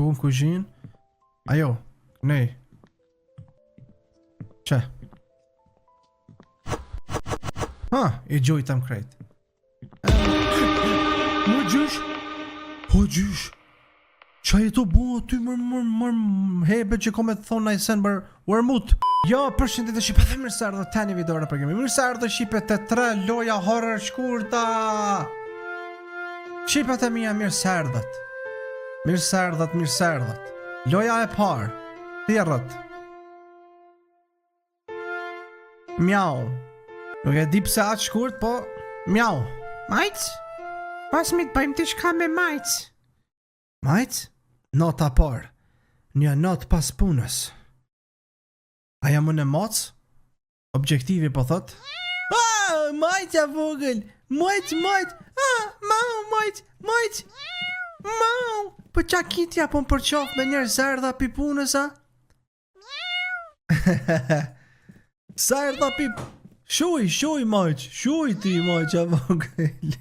Unë kuzhin. Ajo, nej. Që? Ha, I gjojtëm krejt. Më gjysh? Po gjysh? Qa e to bua ty mër hebe që kom e të thonë na I sen bër Wermut. Jo, përshëndet e Shqipe dhe mirë se ardhë tani videora për kemi. Mirë se ardhë Shqipe të 3 loja horror shkurta. Shqipet e mija mirë se ardhët. Mirë se ardhët, mirë se ardhët. Loja e parë. Thirrët. Mjau. Nuk e di pse atë shkurt, po mjau. Majc? Pas mi të bëjmë t'i shka me majc. Majc? Nota parë. Një not pas punës. Aja më në moc? Objektivi po thot. Majcja vogël. Majc. Mau, majc. Mau. Po qa kitja po më përqof me njerë zardha pi punës, a? Zardha pi... Shuj, majq. Shuj ti, majqa vogël.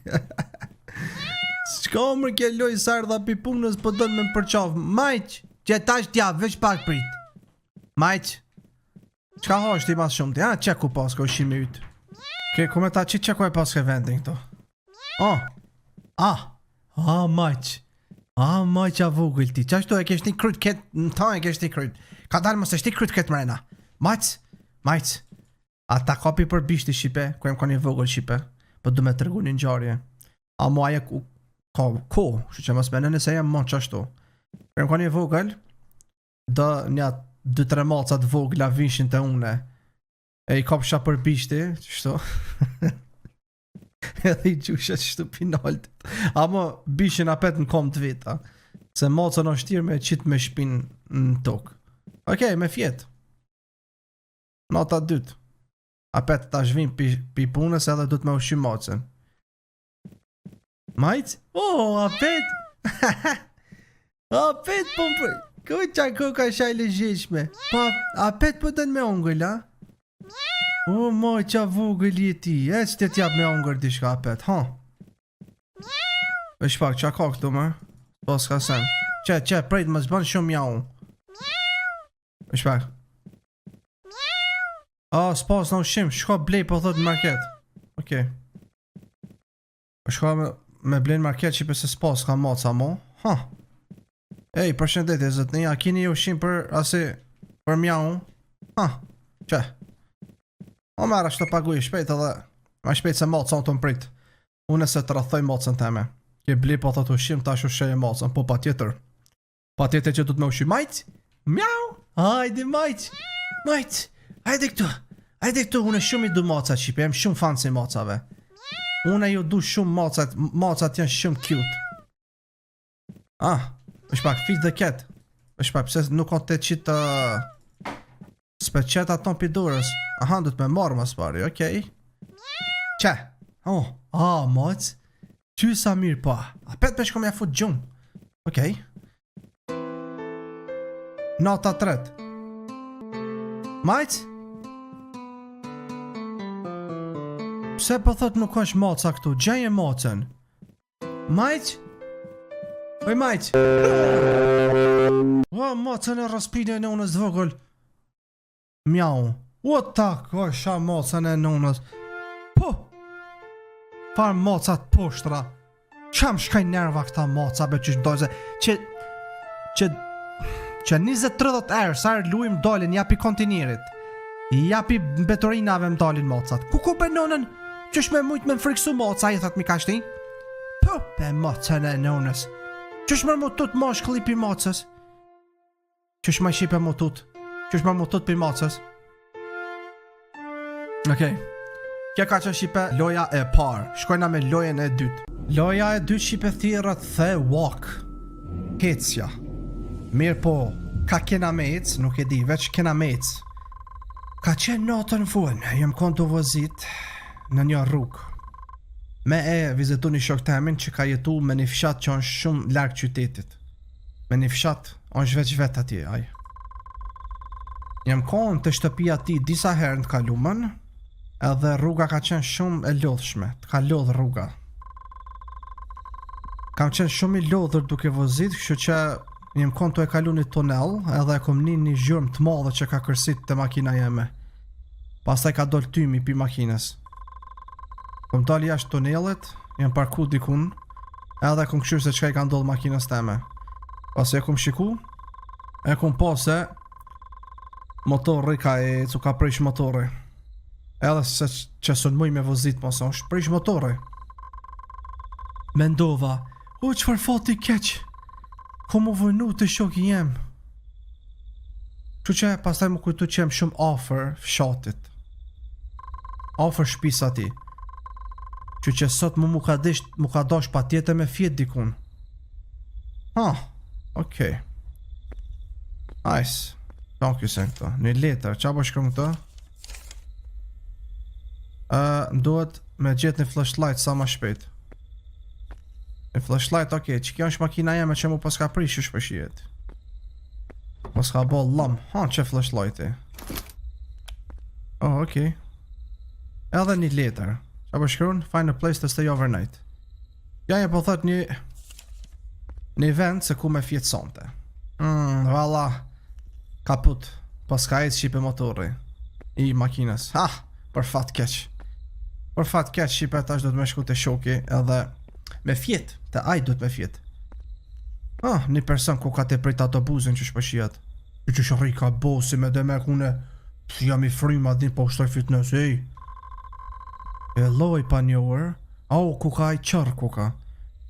Shka mërë ke loj zardha pi punës po dënë me më përqof. Majq, që tash t'ja veç pak prit. Majq. Qka hosh ti mas shumë ti? A, që ku pasko është shimi ytë? Ke, ku me ta që ku e paske vendin këto? Majq. Majqa vogël ti. Qashtu e kesh një kryt ket, në ta e kesh një kryt. Ka dalë mos është një kryt ket mrena. Majq. A ta kapi për bishti Shqipe, ku jem ka një vogël Shqipe, po du me tërgu një njarje. A mu aje ko, shu që mos mene nëse jem mon qashtu. Ku jem ka një vogël, dë një 2-3 macat vogla vishin të une. E I kapsha për bishti, qështu. Edhe I gjushet qështu pinalt. A mu bishin apet në kom të vita. Se macën o shtirë me qitë me shpin në tokë. Okej, me fjetë. Nota 2. Apet ta zhvim pi punës edhe du të me ushqy macën. Majc? Apet! Apet po më për... Kuj qa koka shaj legjeshme? Pa, apet po dën me ongëll, a? Majqa vogël jeti, e që të t'jap me ongër dishka apet, ha? E shpak, qa ka këtu më? Po s'ka sen. Që, prejt më zban shumë jau. E shpak. S'pas në ushim, shko blej po thot në market. Okej. Shko me blej në market që pëse s'pas ka maca mo. Ha. Ej, përshëndetje zëtni, a kini ushim për asi, për mjau? Ha. Që? O mera shtë paguj shpejt edhe, ma shpejt se maca unë të më prit. Unë e se të rathoj macën teme. Ke blej po thot ushim, ta shusheje macën, po pa tjetër. Pa tjetër që du të me ushim. Majc? Mjau? Hajde majc. Majc. Hajde këtu, unë shumë I du macat Shqipe, jem shumë fan si macave. Unë ju du shumë macat janë shumë cute. është pak, fit dhe ket. është pak, pëse nuk o të qitë s'pe qet aton pidurës. Aha, du të me marrë mas pari, okej. Që? Mac. Ty sa mirë pa. Apet me shko me fut gjumë. Okej. Nota 3. Majc? Pse po thot nuk është maca këtu? Gjeje macën. Majc? Oj majc? Macën e raspine e nënës dvogël. Mjau. Ta kësha macën e nënës. Po! Farë macat poshtra. Qam shkaj nerva këta maca be qysh dojze. Që 20-30 erë, sarë luim dalin, japi kontinierit. Japi betorinave më dalin macat. Ku be nonën, qysh me mujt me më friksu maca, I thot mi ka shti? Po, be macën e nonës. Qysh mërë mutut ma shklipi macës? Qysh ma shipe mutut? Qysh mërë mutut pi macës? Okej. Kja ka që shipe loja e parë. Shkojna me lojen e dytë. Loja e dytë shipe thirët the walk. Hecja. Mirë po, ka kena me ec, nuk e di, veç kena me ec. Ka qenë natën fuën, jem konë të vëzit në një rrugë. Me vizitu një shok të emin që ka jetu me një fshat që është shumë largë qytetit. Me një fshat, është veç vetë atje, aj. Jem konë të shtëpia ti disa herë në kalumën, edhe rruga ka qenë shumë e lodhshme, të ka lodhë rruga. Kam qenë shumë I lodhër duke vëzit, kështu që jem kontu e kalu një tunel, edhe e kom një zhurmë të madhe që ka kërsit të makina jeme. Pastaj ka doll tymi pi makines. Kom dal jashtë tunelit, jem parku dikun, edhe kom këshyrë se qka i ka ndoll makines teme. Pas e kom shiku, e kom po se motori ka e cu ka prish motori. Edhe se që sën muj me vozit mos është prish motori. Mendova, o qëfar fati keq, ko mu vënu të shoki jem. Që që pastaj më kujtu që jem shumë afer fshatit. Afer shpisa ti. Që sot mu ka dash pa tjetë me fjet dikun. Okej. Nice. Don't you sen këto. Një letër, qa po shkëm këto? Duhet me gjetë një flashlight sa ma shpejt. Një flashlight, okej, që kjo është makina jeme që mu pas ka prish është përshijet. Pas ka bo lam, që flashlight e. Okej. Edhe një letër. Qa po shkërun? Find a place to stay overnight. Ja po thot një vend se ku me fjetësonte. Valla, kaput. Pas ka ejtë shipe motori i makines. Për fat keq. Për fat keq shipe tash do të me shku të shoki edhe me fjet, të aj do të me fjet. Një person ku ka të prit autobusin që shpëshijat. Që shërri ka bosi me dhe me kune jam i frima din po shtoj fitness, e loj pa njohër, ku ka i qërë ku ka.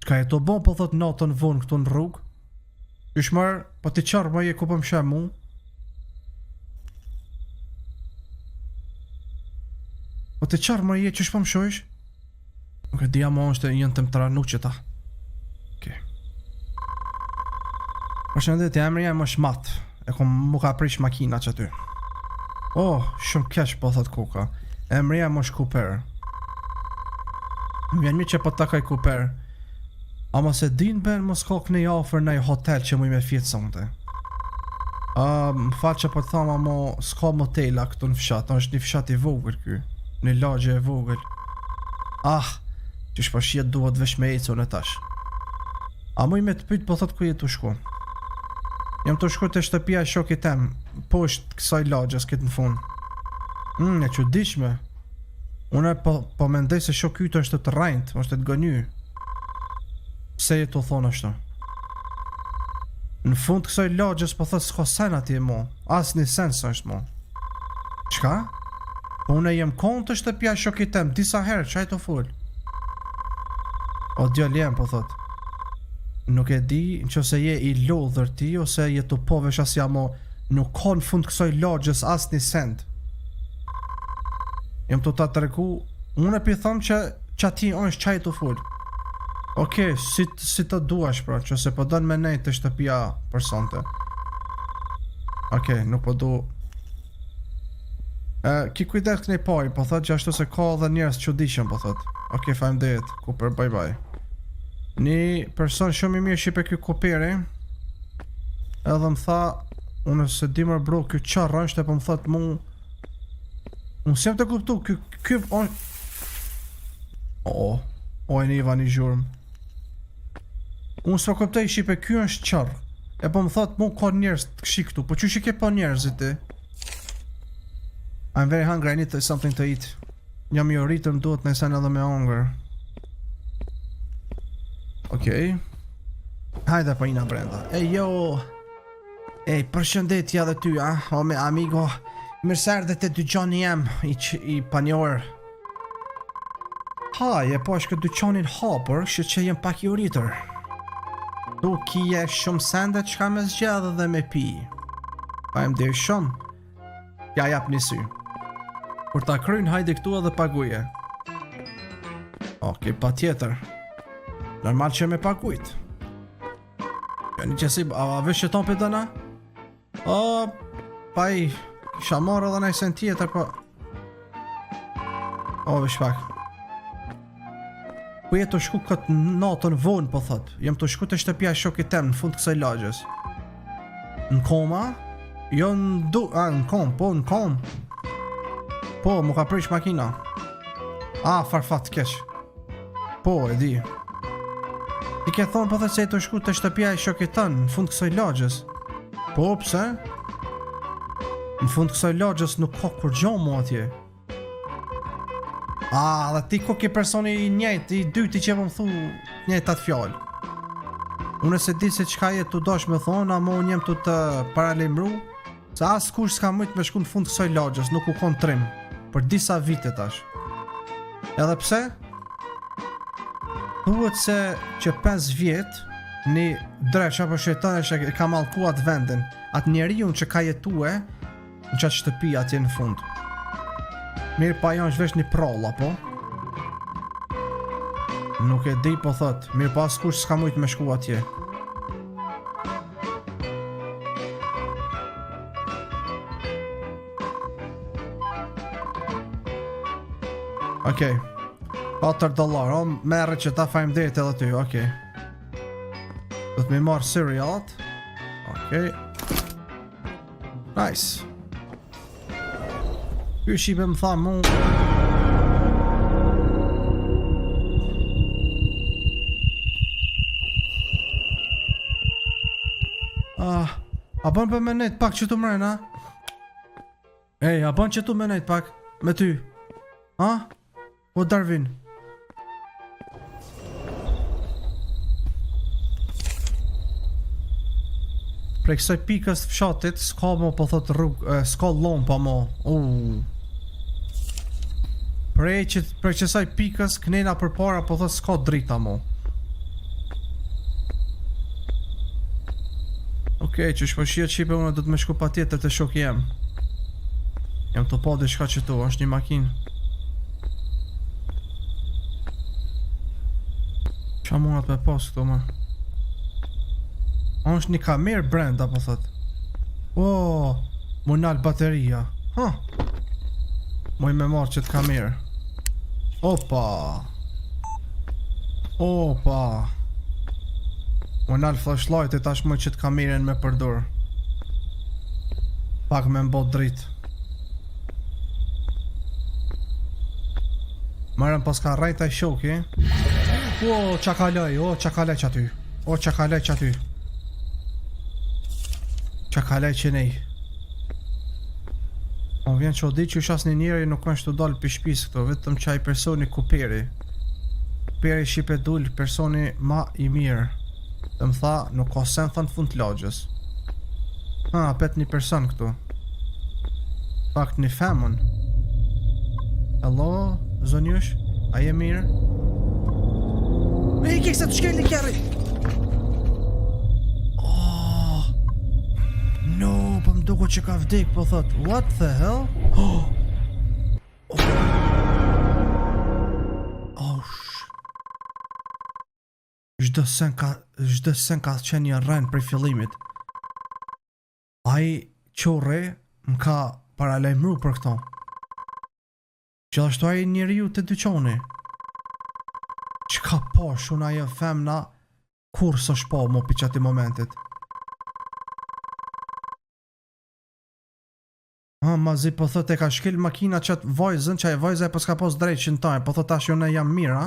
Qka e to bon po thot natën vonë këtu në rrugë. Ishmar, po ti qërë ma je ku po më shem mu. Po ti qërë ma je që shpo më shojsh. Nuk e dija ma është e jënë të më tranu që ta. Përshëndetje, emri jam është Mat. E kom mu ka prish makina që ty. Shumë keq po thot kuka. Emri jam është Cooper. Më vjen mi që po takoj Cooper. Ama se din ben mos ka kënej afer në hotel që mu i me fjetë sonte. Më falë që po të thama mo s'ka motela këtu në fshat. është një fshat i vogël ky. Një lagje e vogël. Që shpashjet duhet vesh me econ e tash. A mu i me të pyt po thot ku jetu shku. Jam të shku të shtëpia e shokit tem, poshtë kësaj lagjes këtë në fund. E që dishme. Unë po mendej se shok ytë është të rajnt, është të gëny. Pse je të thonë ashtu? Në fund kësaj lagjes po thot s'ka sen ati e mo, as një sen së është mo. Qka? Po unë e jem konë të shtëpia e shokit tem, disa herë, qaj të full. O djall jem po thot. Nuk e di që se je i lodhër ti ose je të povesh as jamo nuk ka në fund kësoj lagjes as një send. Jem të ta të reku, unë e pi thëmë që ati është qaj të full. Okej, si të duash pra, që se po dënë me nejtë të shtëpia për sonte. Okej, nuk po du. Ki kujdet kënej pari, po thot, gjashtu se ka dhe njerës që dishëm, po thot. Okej, fajm dhejt, Cooper, bye bye. Një person shumë i mirë shipe kjo Cooperi. Edhe më tha, unë se di më bro, kjo qarë është e po më thot mu. Unë sem të kuptu, kjo e një iva një zhurëm. Unë s'po kuptoj shipe, kjo është qarë. E po më thot mu ka njerës të kshi këtu, po që ke po njerëzit ti? I'm very hungry, I need something to eat. Jam i rritër më duhet në sen edhe me hunger. Okej. Hajde po ina brenda. Përshëndetje edhe ty, o me amigo. Mirëserdhe të dyqani jem i panjohër. Po është këtë dyqanin hapër, që jem pak i rritër. Tu kije shumë sende që ka me zgjadhe dhe me pi. Pa em dhe shumë. Ja jap një sy. Kur ta krynë hajde këtu edhe paguje. Okej, pa tjetër. Normal që me pagujt. Një qësi, a vesh që ton për dëna? Pa i kisha marrë edhe nëjë sen tjetër, po... vesh pak. Ku jetë të shku këtë natën vonë, po thot. Jem të shku të shtëpia shokit tem në fund kësaj lagjes. Në koma? Jo në kom, po në kom. Po, mu ka prish makina. Farfat keq. Po, e di. Ti ke thonë po thot se e të shku të shtëpia e shokit tënë, në fund kësaj lagjës. Po, pse? Në fund kësaj lagjës nuk ka kur gjo mu atje. Dhe ti ku ke personi i njëjtë, i dyti që më thu njëjtë atë fjallë. Unë se di se qka jetë të dosh me thonë, ama unë jem të paralemru, se asë kush s'ka mëjtë me shku në fund kësaj lagjës, nuk u kon trim, për disa vite tash. Edhe pse? Thuhet se që 5 vjet një dreq apo shejtan e ka mallku atë vendin, atë njeriu që ka jetue në qatë shtëpi atje në fund. Mirë pa janë shvesh një prolla, po? Nuk e di po thot, mirë pa askush s'ka mujt me shku atje. Okej. $4, merre që ta fajmë dhejt edhe ty, okej. Do të mi marrë cerealat. Okej. Nice. Ky shipe më tha mu. A bën për me nejt pak që tu mrena? Ej, a bën që tu me nejt pak? Me ty? O Darwin? Prej kësaj pikës të fshatit, s'ka mo po thot s'ka lom pa mo. Prej qësaj pikës, kënena për para po thot s'ka drita mo. Okej, që shpëshia qipe unë do të me shku pa tjetër të shok jem. Jam të pa dhe shka që tu, është një makinë. Qa munat me pas këto ma? është një kamerë brenda po thot. Mu nalë bateria. Muj me marrë qëtë kamerë. Opa. Mu nalë flashlight e tash muj qëtë kamerën me përdur. Pak me mbot dritë. Marën pas ka rajta i shoki. Qa kalaj që aty. Qa kalaj që nej. O vjen që o di që shas një njeri nuk është të dalë për shpis këto, vetëm qaj personi kuperi. Kuperi shqipe dull personi ma i mirë. Dhe më tha nuk ka sen thënë fund të lagjës. Pet një person këtu. Fakt një femën. Hello, zonjush, a je mirë? Me i kikse të shkelli kjeri! No, për më duko që ka vdik, po thot, what the hell? Çdo sen ka qenë një rren prej fillimit. Ai qorre më ka paralajmëruar për këto. Gjithashtu ai njeriu të dyqoni. Qka po shuna ajo femna kur së shpo mo për qëti momentit. Mazi po thot e ka shkel makina qatë vajzën, që e vajzë e po s'ka pos drejt që në taj, po thot tash jone jam mira.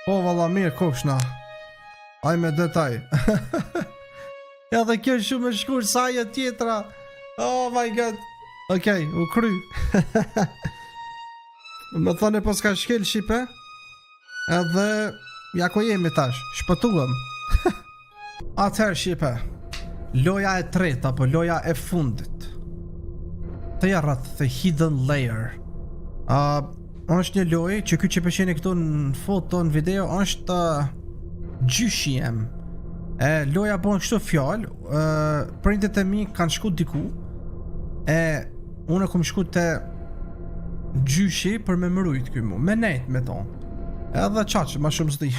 Po valla mirë kushna. Aj me detaj. Edhe kjo shumë e shkur sa ajo tjetra. Oh my god. Okej, u kry. Më thone po s'ka shkel shipe. Edhe ja ku jemi tash, shpëtuam. Atëherë shipe, loja e treta, apo loja e fundit. Të jarrat The Hidden Layer. është një lojë që ky që pëqeni këtu në foto, në video, është gjyshjem. Loja bën kështu fjalë, printet e mi kanë shku diku, unë kom shku te gjyshi për me mërujt ky mu, me nejt me tonë. Edhe qaqë, ma shumë zdi.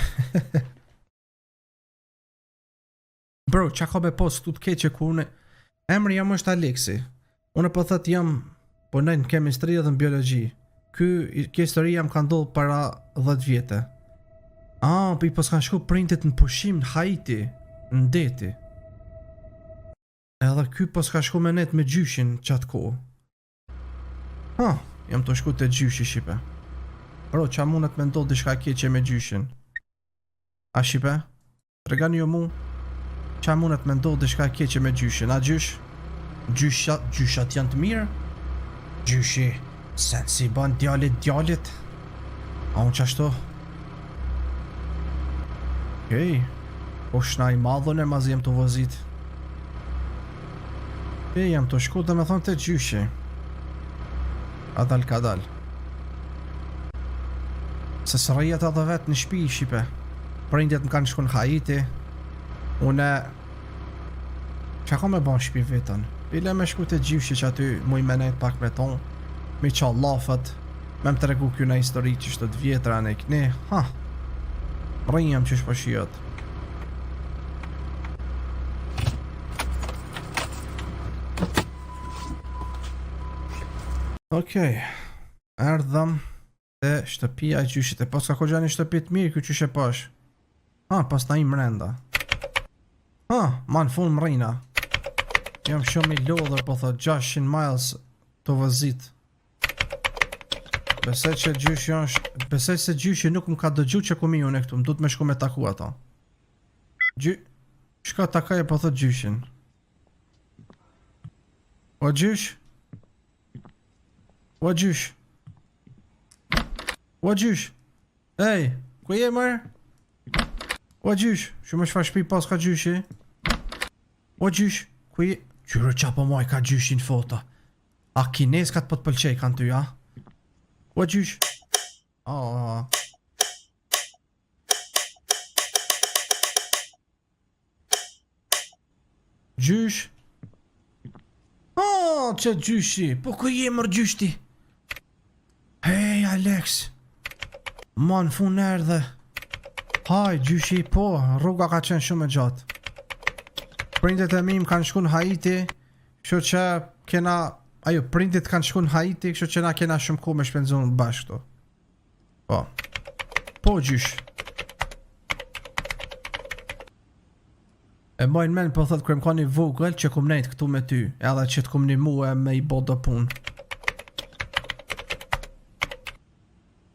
Bro, qa ka me pos këtu të keqe ku une... Emri jam është Alexi. Unë po thët jam punoj në kemistri dhe në biologi. Kjo histori jam ka ndodhë para 10 vjetë. Po i s'kan shku printet në pushim në Haiti, në deti. Edhe ky s'ka shku me net me gjyshin qatë kohë. Jam të shku të gjyshi shipe. Bro, qa mundet me ndodh diçka keqe me gjyshin? A shipe? Tregani jo mu, qa mundet me ndodh diçka keqe me gjyshin? A gjysh? Gjyshat janë të mirë? Gjyshi, sen si ban djalit? A unë qashtu? Okej, po shna i madhën e mazi jem të vozit. Jam të shku dhe me thonë të gjyshi. Ka dal. Se së rëjet edhe vetë në shpi i shipe. Prindjet më kanë shku në Haiti. Une që ka me ban shpi vetën. Bile me shku të gjyshi që aty mu i menet pak me ton. Mi qa lafët. Me më të regu kjo në histori që shtë të vjetra në i këni. Ha, rëjëm që shpo shiot. Okej, erdhëm te shtëpia e gjyshit. E pas ka ko gjani shtëpit mirë kjo qyshe pash. Ha, pas na i mrenda. Ha, ma në fund mrejna. Jam shumë i lodhër, po thot 600 miles të vëzit. Besej që gjyshi është... Besej se gjyshi nuk më ka dëgju që ku mi unë e këtu. Më du të me shku me taku ato. Shka takaj e po thot gjyshin. O gjysh? O gjysh? O gjysh? Ej, ku je mërë? O gjysh? Shumë është fa shpi pas ka gjyshi? O gjysh? Ku je? Qyre qa po moj ka gjyshin foto. A kines ka të po të pëlqej kanë ty, a? O gjysh? Gjysh? Që gjyshi? Po ku je mërë gjyshti? Hej, Alex. Ma në fun erdhe. Haj, gjyshi, po, rruga ka qenë shumë e gjatë. Prindet e mi më kanë shku në Haiti, kështu që kena... Ajo, prindet kanë shku në Haiti, kështu që na kena shumë ku me shpenzun bashkë to. Po. Po, gjysh. E mojnë men, po thot kërëm ka një vogël që kum nejt këtu me ty, edhe që të kum një muë me i bodo pun.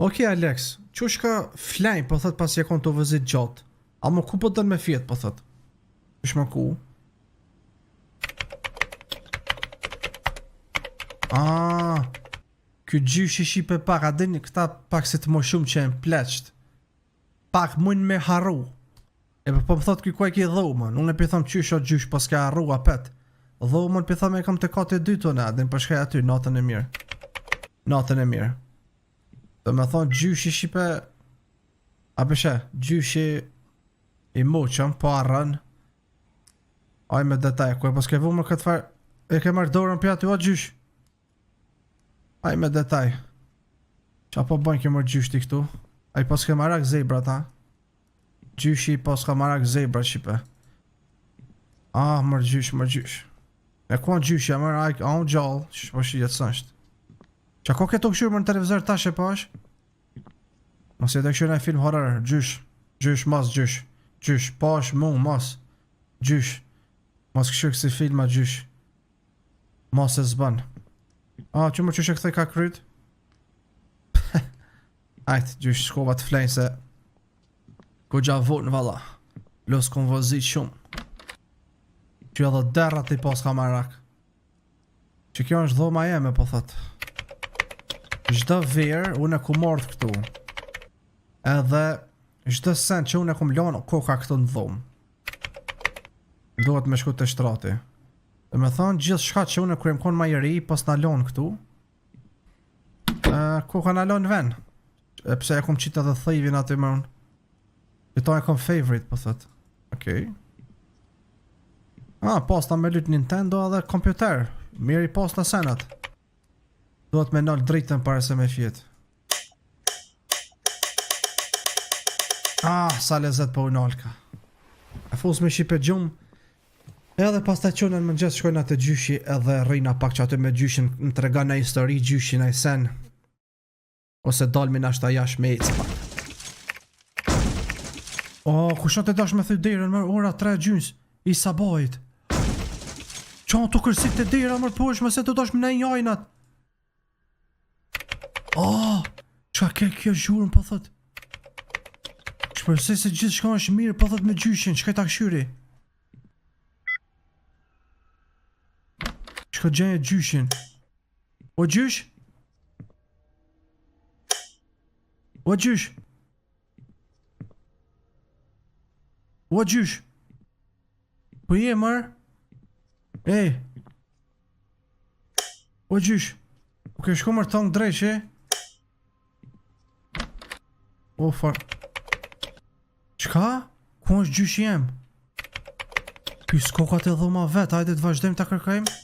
Okej, Alex, që shka flajnë, po thot pas je kon të vëzit gjatë. A më ku po dën me fjetë, po thot? Që shma ku? Kjo gjyshi shipe pak, a dini këta pak si të më shumë që e më pleqt. Pak mujnë me haru. E po më thot kjo kuaj ki dhomën, unë e pi thom qysh o gjysh pas ka haru apet. Dhomën pi thom e kam të kati 2 tonë, dhe në përshkaj aty, natën e mirë. Natën e mirë. Dhe me thonë gjyshi shipe... A përshe, gjyshi i moqëm, po arën. Aj me detaj, ku e pas ke vumër këtë farë, e ke marrë dorën për aty, o gjysh. Aj me detaj. Qa po bëjnë ke mërë gjyshti këtu? Aj pas ke marak zebra ta? Gjyshi pas ka marak zebra shipe. Mërë gjysh. E ku anë gjyshi, a unë gjallë, që po shijet sështë. Qa ko këto këshurë më në televizor tash e pash? Mos e të këshurë në film horror, gjysh, mas gjysh. Gjysh, pash, mu, mas. Gjysh. Mos këshurë kësi filma gjysh. Mas e zban. Që më qështë e këthej ka kryt? Ajtë, gjysh, shkova të flejnë se ku gja vonë valla. Los kon vozit shumë. Që edhe derrat i pas ka marak. Që kjo është dhoma jeme, po thot. Çdo verë, unë e ku mordh këtu. Edhe çdo sen që unë e ku mlonë, koka këtu në dhomë. Duhet me shku të shtrati. Dhe me thonë, gjithë shka që unë e kërëm konë majeri, pas në lonë këtu. Koka në lonë ven. E pse e kom qitë edhe thejvin aty më unë. Këto e kom favorite, po thot. Okej. Pas në me lytë Nintendo edhe kompjuter. Mirë i pas në senat. Duhet me nëllë dritën pare se me fjetë. Sa lezet po u nalka. E fus me shipe gjumë. Edhe pas të qonën më njësë shkojnë atë gjyshi edhe rrina pak që aty me gjyshin në të rega në histori gjyshin e sen. Ose dalmi në ashta jash me ecë pak. Kushat e dash me thuj derën mërë, ora 3 gjyns, i sabajt. Qanë të kërsit të derën mërë, po është me se të dash me në njajnat. Qa ke kjo zhurën po thot? Shpresoj se gjithë shka është mirë po thot me gjyshin, çka ta këshyri? Çka gjenje gjyshin? O gjysh? O gjysh? O gjysh? Po je mërë? Ej! O gjysh? Ok, shko mërë thongë drejqe? O far... Qka? Ku është gjysh jem? Ky skokat e dhoma vet, hajde të vazhdojmë ta kërkojmë?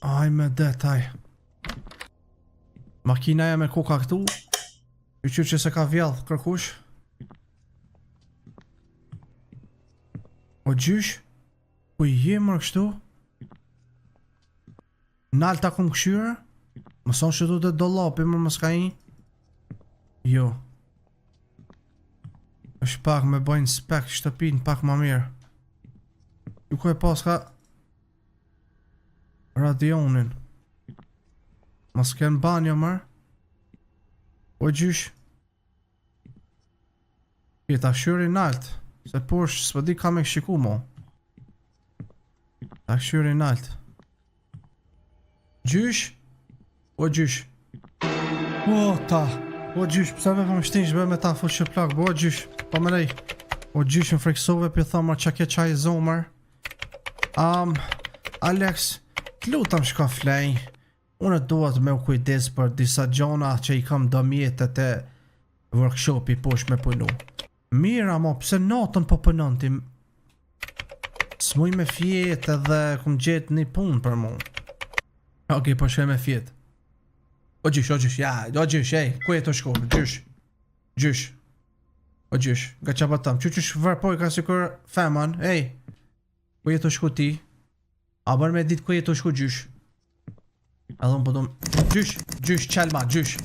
Aj me detaj. Makina e me koka këtu. Qyqyr që se ka vjallë kërkush. O gjysh? Po i je mërë kështu? Nalë ta kum këshyre? Më son që du të dolapi më s'ka i? Jo. është pak me bojnë spek shtëpin pak ma mirë. Ju ku e pas ka radionin. Mas ken banjo mërë. O gjysh. Jeta shyri nalt. Se posh s'pa di ka me shiku mo. Ta shyri nalt. Gjysh. O gjysh. O ta. O gjysh, pësa me më shtinsh be me ta full që plak. O gjysh, po me lej. O gjysh më freksove për thama qa ke qaj zomër. Alex, t'lutam shka flej. Unë duhet me u kujdes për disa gjona që i kam dëmjetet e workshopi posh me punu. Mira mo, pse natën po pënon ti? S'muj me fjet edhe kum gjet një pun për mu. Okej, po shkoj me fjet. O gjysh, ja, o gjysh, ej, ku e të shku, gjysh. Gjysh. O gjysh, nga qa batëm, qysh vërpoj ka sikur feman, ej. Ku e të shku ti? A bërë me dit ku e të shku gjysh. Edhe unë përdojmë, gjysh, qelma, gjysh.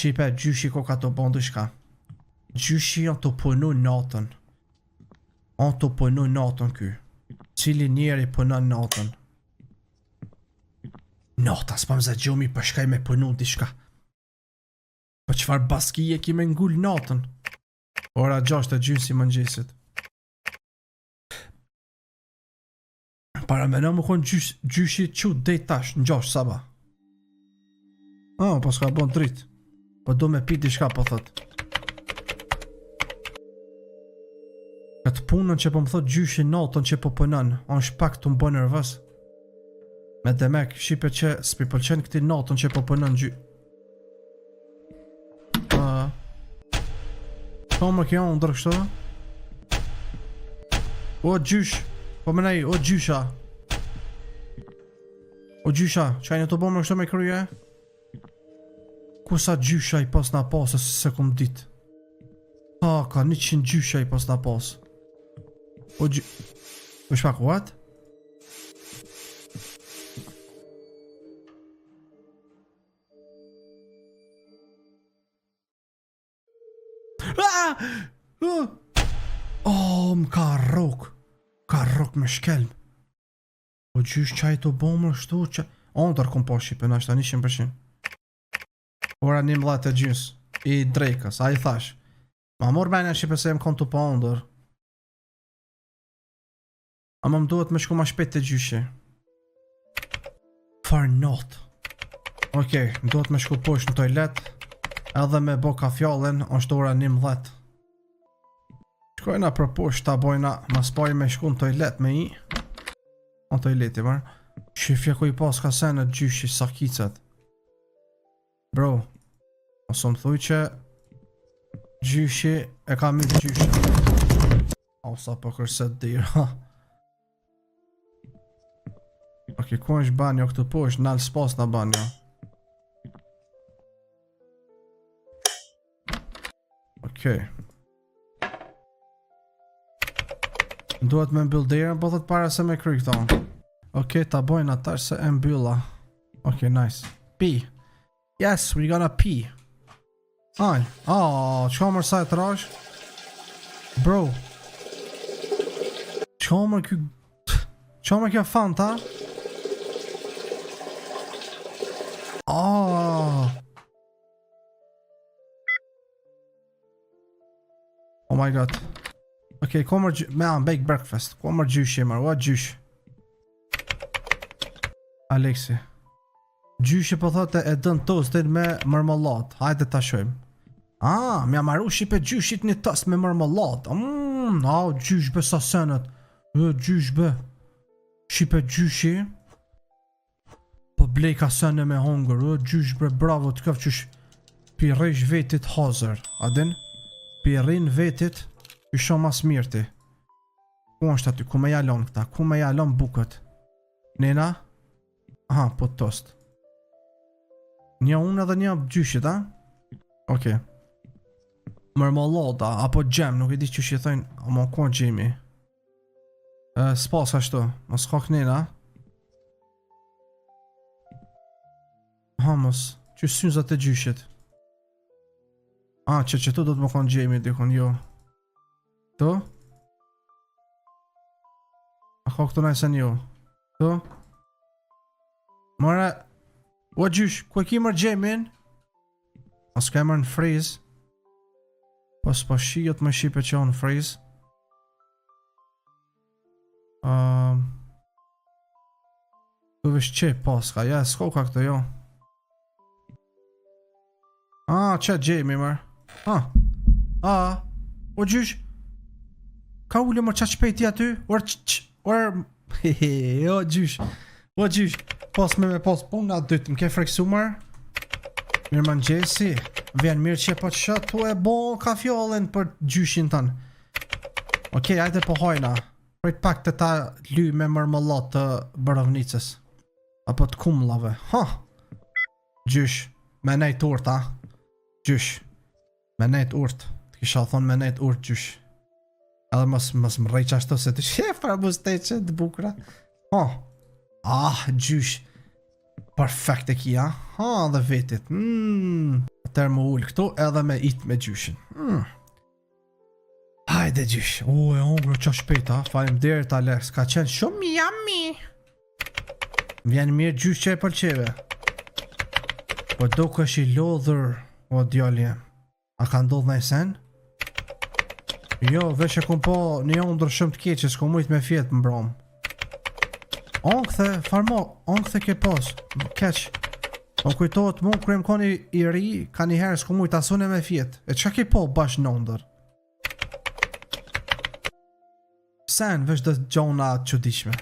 Shipe, gjyshi ko ka të bëndu shka. Gjyshi janë të punu natën. Janë të punu natën ky. Cili njeri punon natën. Nata, s'pam za gjomi për shkaj me punu dishka. Për qfar baskije ki me ngull natën. Ora 6 e gjynë si mëngjesit. Para me në më konë gjyshi qut dhej tash në 6 saba. Po s'ka bon drit. Po do me pi dishka po thot. Këtë punën që po më thot gjyshi natën që po pënën, anë shpak të më bë nervës. Me demek, shipe që s'pi pëlqen këti natën që po pënën Po më kjo unë ndër kështu? O gjysh, po më nej, o gjysha. O gjysha, qajnë të bëmë kështu me kryje? Kusa gjysha i pas na pas, se kum dit. Ka 100 gjysha i pas na pas. O gjy... O shpak, what? M'ka rok. Ka rok me shkelm. O gjysh qaj të bomër shtu që... Ondër kom po shqipe, në ashta 100%. Ora 11 e gjys. I drejkës, a i thash. Ma mor menja shqipe se jem kon të po ondër. Ama më duhet me shku ma shpet të gjyshi. Far not. Okej, më duhet me shku posh në toilet. Edhe me bo ka fjallin, është ora 11. Shkojna për posh ta bojna, mas poj me shku në toilet me i. Në toileti mërë. Shifje ku i pas ka senet gjyshi sakicet. Bro, ose më thuj që gjyshi e ka mi gjyshi. Osa po kërset dira. Ok, ku është banjo këtu posh, nalë s'pas në banjo. Ok. Duhet me mbyll derën, po thot para se me kry këto. Ok, ta bojnë atash se e mbylla. Ok, nice. Pee. Yes, we're gonna pee. Aj, qka mërë sa e të rash? Bro. Qa më kjo... Qa më kjo fanta? Oh my god. Okay, kommer bake breakfast. Kommer gjysh jemar, what gjysh? Alexi. Gjyshi po thote e dën toastin me marmellat. Hajde ta shojmë. Mja marru shipe gjyshit një toast me marmellat. Gjysh be sa senet. Gjysh be. Shipe gjyshi. Po blej ka sene me hongër. Gjysh bre, bravo të këf qysh. Pirejsh vetit hazër. Adin? Pirin vetit. Qysho mas mirti. Ku është aty? Ku me jalon këta? Ku me jalon bukët? Nena? Aha, po toast. Një unë edhe një gjyshit, a? Okej. Marmelada, apo gjem, nuk e di që thojnë, ama ku gjemi. Spas ashtu, mos ka knena. Aha, mos, që synzat e gjyshit. Që tu do të më konë gjemi, dikon, jo. Tu? A ka këtu najsen jo. Tu? Mëre, o gjysh, ku e ki mërë gjemin? As ka mërë në friz. Pas pa shiot me shipe që o në friz. Tu vish që paska, ja, s'ko ka këto jo. Që gjemi mërë. O gjysh. Ka ule mërë qa qpejti aty? O gjysh. O gjysh. Pas me pas puna dytë, m'ke freksumar. Mirë më ngjesi. Vjen mirë që po të shët, tu e bo ka fjallin për gjyshin tënë. Okej, hajde po hajna. Prit pak të ta ly me marmellat të bërëvnicës. Apo të kumllave. Gjysh, me nejt urt, a? Gjysh, me nejt urt. Të kisha thonë me nejt urt, gjysh. Edhe mos më rejq ashtu se të shefra musteqe të bukra. Gjysh. Perfekt e kia. Dhe vetit. Atër më ullë këtu edhe me it me gjyshin. Hajde gjysh. E ongro qa shpejta. Falim derit Alex. Ka qenë shumë yummy. Vjen mirë gjysh që e pëlqeve. Po do kësh i lodhër. O djallje. A ka ndodh në sen? Jo, veç e kum po një ondër shumë të keqe. S'ko mujt me fjetë më brom. Ongthe, farmo, ongthe ke pas, keq. O kujtojt mu kërëm koni i ri, ka një herë s'ku mujt asune me fjet. E qa ke po bash në ndër? Sen, veç dhe gjona të qëdiqme.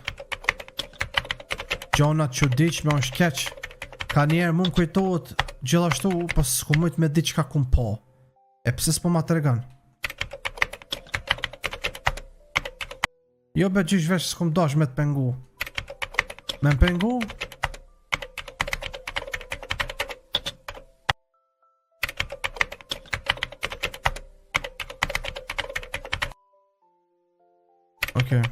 Gjona të qëdiqme është keq. Ka një herë mu kujtojt gjithashtu, pas s'ku mujt me di qka kum po. E pëse s'po ma të regan? Jo be gjysh veç s'kum dash me të pengu. Me më pengu? Okej.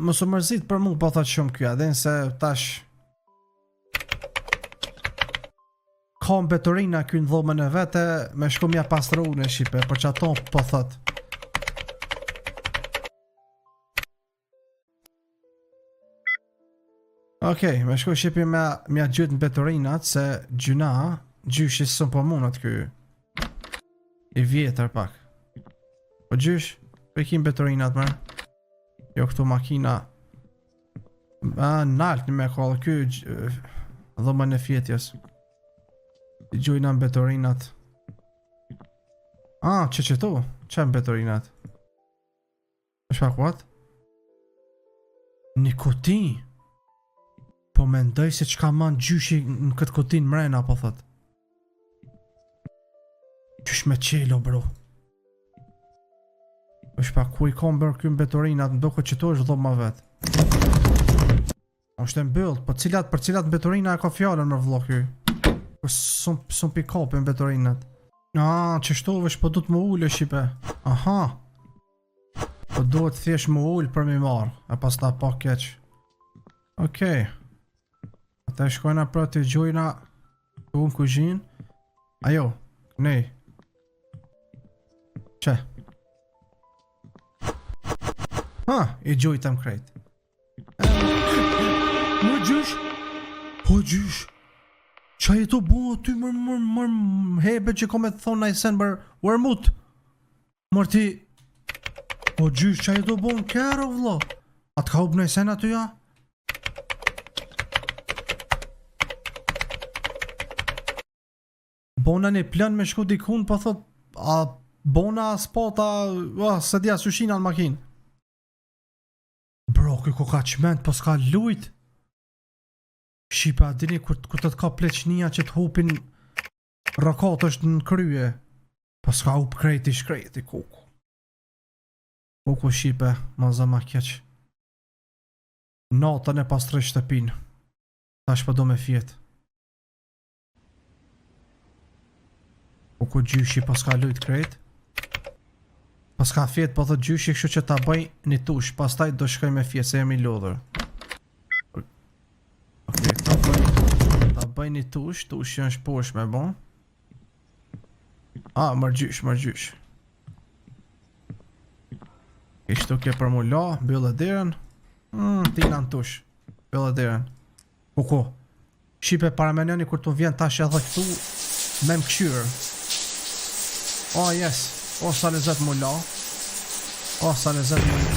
Mësë mërzit për mu po thot shumë kjo, edhe nëse tash ka mbeturina kjo në dhomën e vete, me shku mja pastru në Shqipe, për që ato po thot. Okej, me shku Shqipe mja gjytë mbeturinat, se gjyna, gjyshi së po munat kjo. I vjetër pak. Po gjysh, për i kim mbeturinat mërë. Jo këtu makina. Nalt një me kohë, kjo dhomën e fjetjes. I gjojna mbetorinat. Që tu? Që mbetorinat? është pak what? Nikotin? Po mendoj se qka man gjyshi në këtë kutin mrena, po thot. Gjysh me qelo, bro. është pak ku i kom bërë kjo mbetorinat, ndo këtë që tu është dhoma vet. është e mbyllt, po për cilat mbetorina e ka fjallën më vllo kjo. Po sun pick-up e mbetorinat. Që shtovësh po du të më ullë Shqipe. Aha. Po duhet thjesht më ullë për mi marë. E pas ta pa keq. Okej. Ata shkojna për të gjojna Tu në kuzhin. Ajo, nej. Që? Ha, I gjujtëm krejt. Më gjysh? Po gjysh? Qa e to bo aty mër hebe që kom e të thonë na I sen bër Wermut? Mër ti... Po gjysh, qa e to bo në kero vlo? A të ka up në I sen aty ja? Bona një plan me shku dikun, po thot, a bona spota, se dja sushina në makin. Bro, këko ka qment, po s'ka lujt. Shqipe, a dini kur të ka pleqnia që të hupin rakat është në krye. Po s'ka up krejti shkrejti, kuku. Kuku Shqipe, ma zë ma keq. Natën e pas 3 shtëpin. Tash po do me fjet. Kuku gjyshi pas ka lujt krejt. Pas ka fjet po thot gjyshi kështu që ta bëj një tush. Pas taj do shkoj me fjet se jam I lodhër. Ok, ta bëj një tush. Tush që është posh me bon. Mërgjysh. Kështu ke për mu la. Bëllë derën. Tina në tush. Bëllë derën. Kuku Shqipe paramenjoni kur të vjen tash edhe këtu me më këshyrë. Oh yes, o sa lezet mu la. O sa lezet mu la.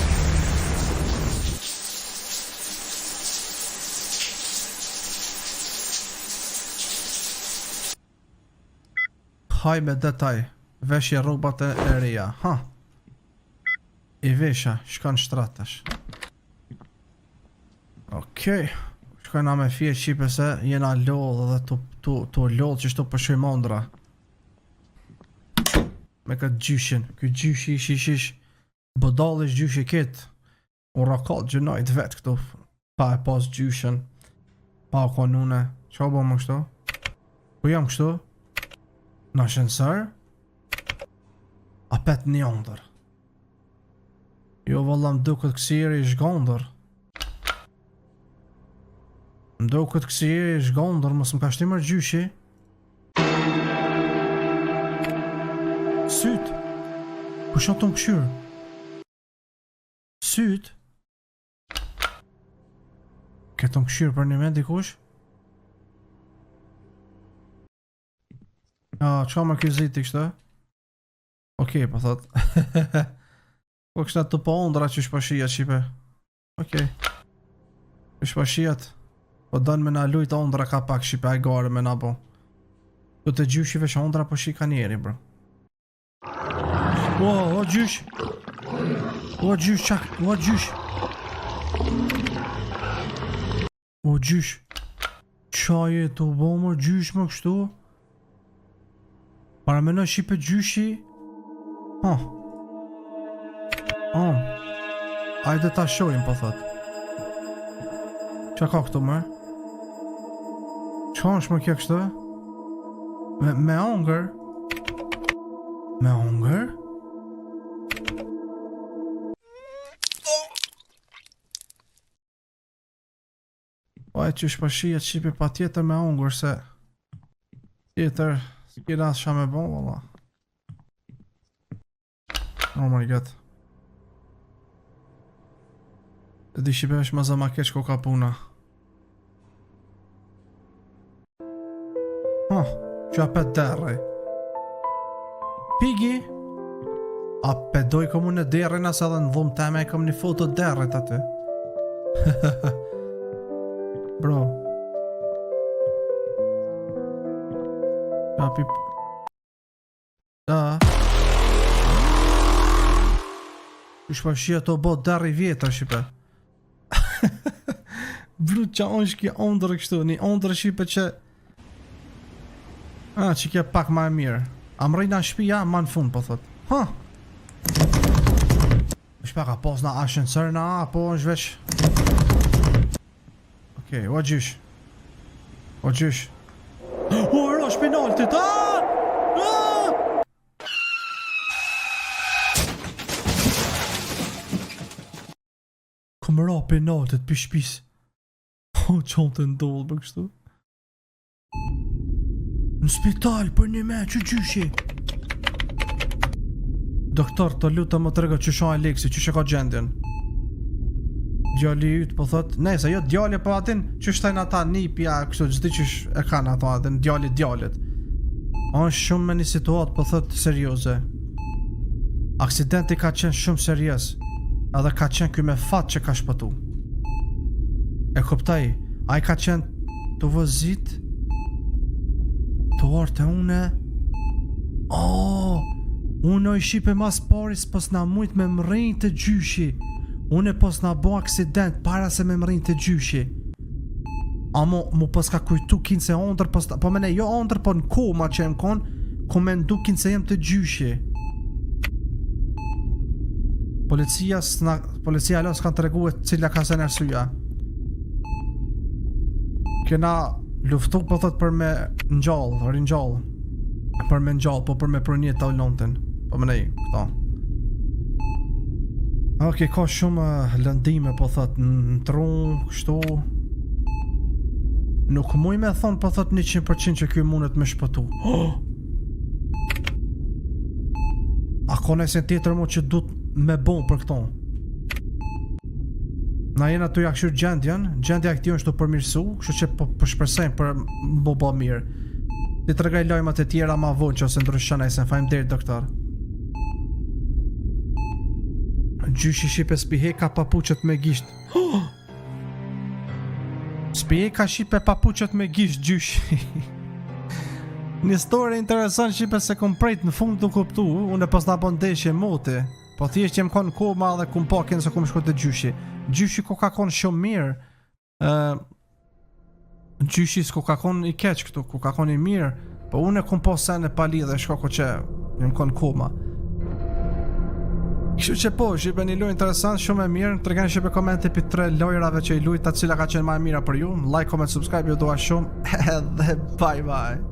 Haj me detaj. Veshje rrobat e reja. Ha. I vesha, shkon shtratash. Okej. Shkojna me fje Shqipe se jena lodh dhe tu lodh që shtu përshoj mondra. Me këtë gjyshin. Këtë gjyshi ish bëdalish gjyshi ketë. U rakat gjënajt vetë këtu. Pa e pas gjyshin. Pa kanune. Qa bo më kështu? Ku jam kështu? Në shensër? A pet një ondër. Jo valla më duket kësiri ish gondër. Më duket kësiri ish gondër. Mos më ka shtimër gjyshi. Syt. Ku shon ton këshyr? Syt. Ke ton këshyr për një mend dikush? Qa më kyziti kështë? Okej, po thot. Po kështë të po ondra që shpashia Shqipe. Okej. Shpashiat. Po dënë me na lujt ondra ka pak Shqipe, a gare me na bo. Do të gjyshive që ondra po shika njeri, bro. O gjysh. O gjysh qak. O gjysh. O gjysh. Qa je të bo më gjysh më kështu? Para me në Shqipe gjyshi. Ajde ta shojmë po thot. Qa ka këtu më? Qa është më kje kështu? Me ongër? Me ongër? Po e që shpashia Shqipe pa tjetër me ongër se tjetër s'kina s'ha me bon valla. Oh my god. E di Shqipe është ma zama keq ko ka puna. Që apet derre. Pigi. A pedoj komu në derre nëse edhe në dhumë teme e kom një foto derret aty. Bro. Kapi. Da. Shpashia to bo derri vjetër Shqipe. Bro, qa on shki ondër kështu. Një ondër Shqipe që që kje pak ma e mirë. A më rejna shpia ma në fund po thot. Shpa ka pos na ashensër na apo është veç. Okej, o gjysh. O gjysh. O rosh penaltit. Kom ra penaltit për shpis. O qonë të ndollë për kështu. Në spital për një me, që gjyshi? Doktor, të lutë më të rego që shonë Aleksi, që ka gjendjen. Djali yt po thot, nëse jo djali po atin, që shtajnë ata nipja, kështu çdo që e kanë ato atë djalit. Është shumë me një situatë po thot serioze. Aksidenti ka qenë shumë serioz, edhe ka qenë ky me fat që ka shpëtu. E kuptoj, ai ka qenë të vëzit, të orte une. Unë i shipe mas paris pos na mujt me mrejnë të gjyshi. Unë pos na bo aksident para se me mrejnë të gjyshi. Amo mu pos ka kujtu kinë se ondër pos ta, po mene jo ondër po në koma që jem kon, ku me ndu kinë se jem të gjyshi. Policia alo s'kan të regu e cila ka se nërsuja. Kena luftu po thot për me rinjall. Për me njall, po për me prënjet të ullontin. Po më nej, këto. Ok, ka shumë lëndime, po thot, në trum, kështu. Nuk muj me thonë, po thot, 100% që kjo mundet me shpëtu. A ka nëse tjetër mu që du me bon për këto? Na jena të jakëshur gjendja këti është të përmirësu, kështu që po shpresojmë për më bo mirë. Ti të regaj lojmat e tjera ma vonë që ose ndryshën e se në fajmë deri doktor. Gjyshi shipe spihe ka papuqet me gisht. Spihe ka shipe papuqet me gisht gjyshi. Një story interesant shipe se kom prejt në fund të kuptu. Unë e pas nga bondeshje moti. Po thjesht jem kon koma dhe kum pakin se kum shkot të gjyshi. Gjyshi ko ka kon shumë mirë. Gjyshi s'ko ka kon i keq këtu, ku ka kon i mirë. Po unë e kum po sen e pali dhe shko ko që jem kon koma. Kështu që po, shipe një lojë interesant, shumë e mirë. Të regani shipe komente për 3 lojrave që i lujta cila ka qenë ma e mira për ju. Like, comment, subscribe, ju doa shumë. Edhe bye bye.